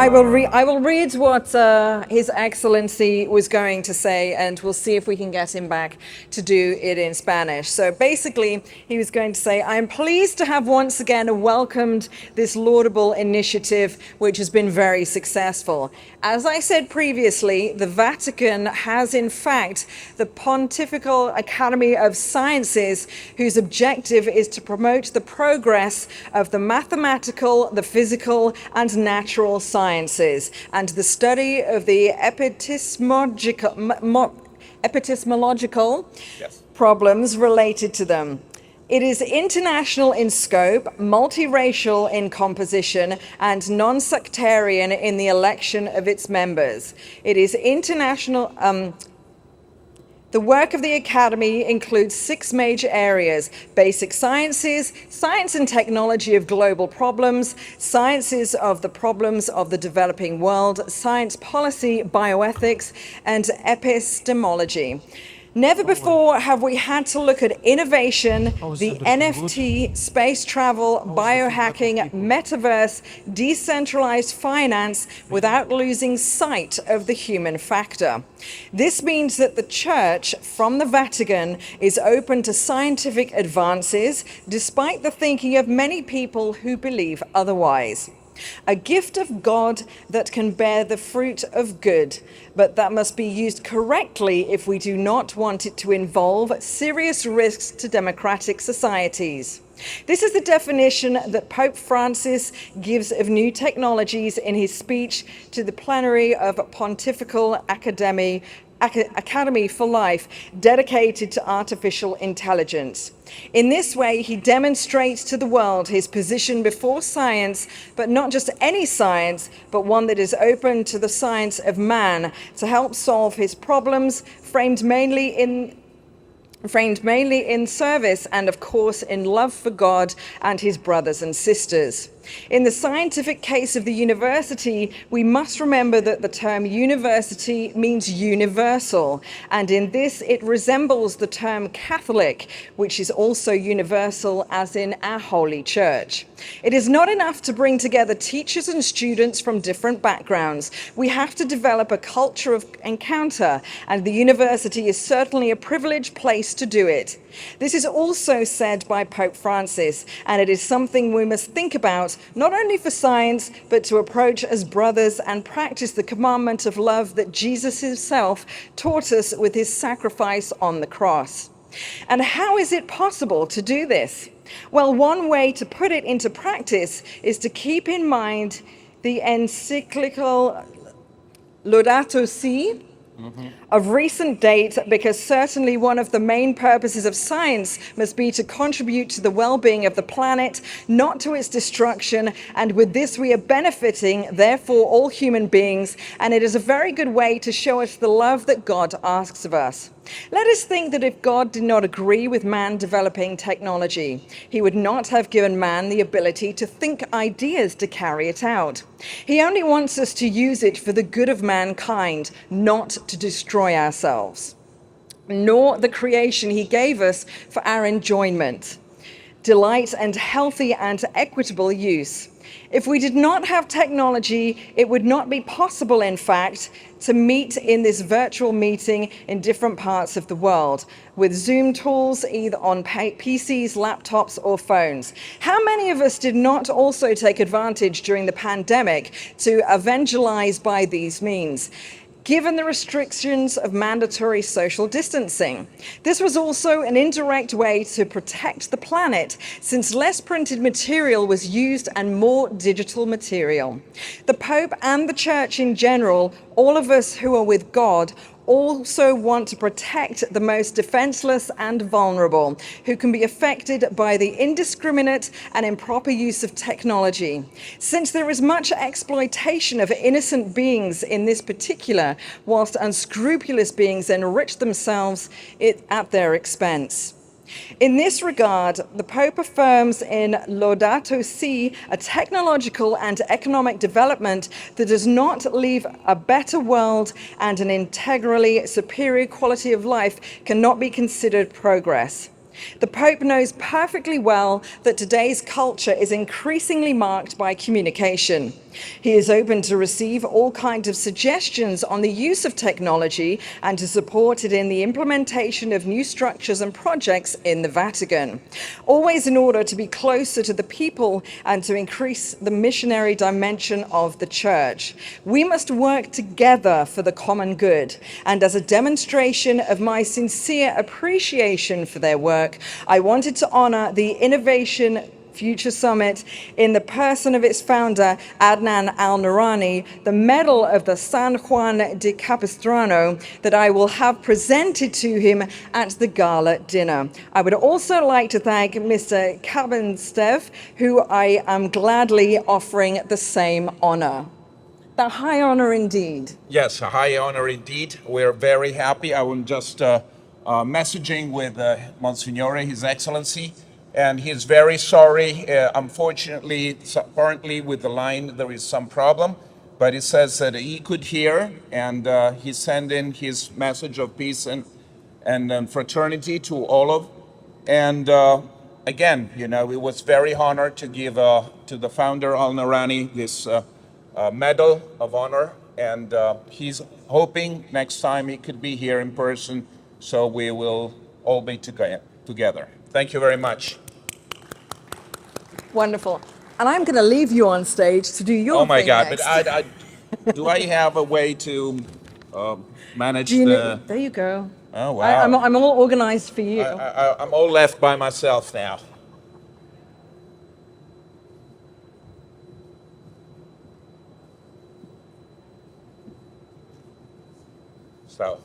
I will read what His Excellency was going to say, and we'll see if we can get him back to do it in Spanish. So basically, he was going to say, I am pleased to have once again welcomed this laudable initiative, which has been very successful. As I said previously, the Vatican has in fact the Pontifical Academy of Sciences, whose objective is to promote the progress of the mathematical, the physical, and natural sciences, and the study of the epistemological problems related to them. It is international in scope, multiracial in composition, and non-sectarian in the election of its members. It is international. The work of the Academy includes 6 major areas: basic sciences, science and technology of global problems, sciences of the problems of the developing world, science policy, bioethics, and epistemology. Never before have we had to look at innovation, the NFT, space travel, biohacking, metaverse, decentralized finance without losing sight of the human factor. This means that the Church, from the Vatican, is open to scientific advances, despite the thinking of many people who believe otherwise. A gift of God that can bear the fruit of good, but that must be used correctly if we do not want it to involve serious risks to democratic societies. This is the definition that Pope Francis gives of new technologies in his speech to the plenary of Pontifical Academy for Life, dedicated to artificial intelligence. In this way, he demonstrates to the world his position before science, but not just any science, but one that is open to the science of man to help solve his problems, framed mainly in service and, of course, in love for God and his brothers and sisters. In the scientific case of the university, we must remember that the term university means universal, and in this it resembles the term Catholic, which is also universal, as in our Holy Church. It is not enough to bring together teachers and students from different backgrounds. We have to develop a culture of encounter, and the university is certainly a privileged place to do it. This is also said by Pope Francis, and it is something we must think about, not only for science, but to approach as brothers and practice the commandment of love that Jesus himself taught us with his sacrifice on the cross. And how is it possible to do this? Well, one way to put it into practice is to keep in mind the encyclical Laudato Si, of recent date, because certainly one of the main purposes of science must be to contribute to the well-being of the planet, not to its destruction, and with this we are benefiting, therefore, all human beings, and it is a very good way to show us the love that God asks of us. Let us think that if God did not agree with man developing technology, he would not have given man the ability to think ideas to carry it out. He only wants us to use it for the good of mankind, not to destroy ourselves, nor the creation he gave us for our enjoyment, delight, and healthy and equitable use. If we did not have technology, it would not be possible, in fact, to meet in this virtual meeting in different parts of the world with Zoom tools, either on PCs, laptops, or phones. How many of us did not also take advantage during the pandemic to evangelize by these means, given the restrictions of mandatory social distancing? This was also an indirect way to protect the planet, since less printed material was used and more digital material. The Pope and the Church in general, all of us who are with God, also want to protect the most defenseless and vulnerable, who can be affected by the indiscriminate and improper use of technology. Since there is much exploitation of innocent beings in this particular, whilst unscrupulous beings enrich themselves at their expense. In this regard, the Pope affirms in Laudato Si a technological and economic development that does not leave a better world and an integrally superior quality of life cannot be considered progress. The Pope knows perfectly well that today's culture is increasingly marked by communication. He is open to receive all kinds of suggestions on the use of technology and to support it in the implementation of new structures and projects in the Vatican, always in order to be closer to the people and to increase the missionary dimension of the Church. We must work together for the common good, and as a demonstration of my sincere appreciation for their work, I wanted to honor the Innovation Future Summit in the person of its founder, Adnan Al-Nourani, the medal of the San Juan de Capistrano that I will have presented to him at the gala dinner. I would also like to thank Mr. Kabenstev, who I am gladly offering the same honor. A high honor indeed. Yes, a high honor indeed. We're very happy. I was just messaging with Monsignore, His Excellency, and he's very sorry. Unfortunately, apparently with the line there is some problem, but he says that he could hear, and he sent in his message of peace and fraternity to all of. And again, you know, it was very honored to give to the founder Al-Nourani this Medal of Honor, and he's hoping next time he could be here in person, so we will all be together. Thank you very much. Wonderful. And I'm going to leave you on stage to do your Oh my thing God! next. But do I have a way to manage There you go. Oh wow! I'm all organized for you. I'm all left by myself now. So.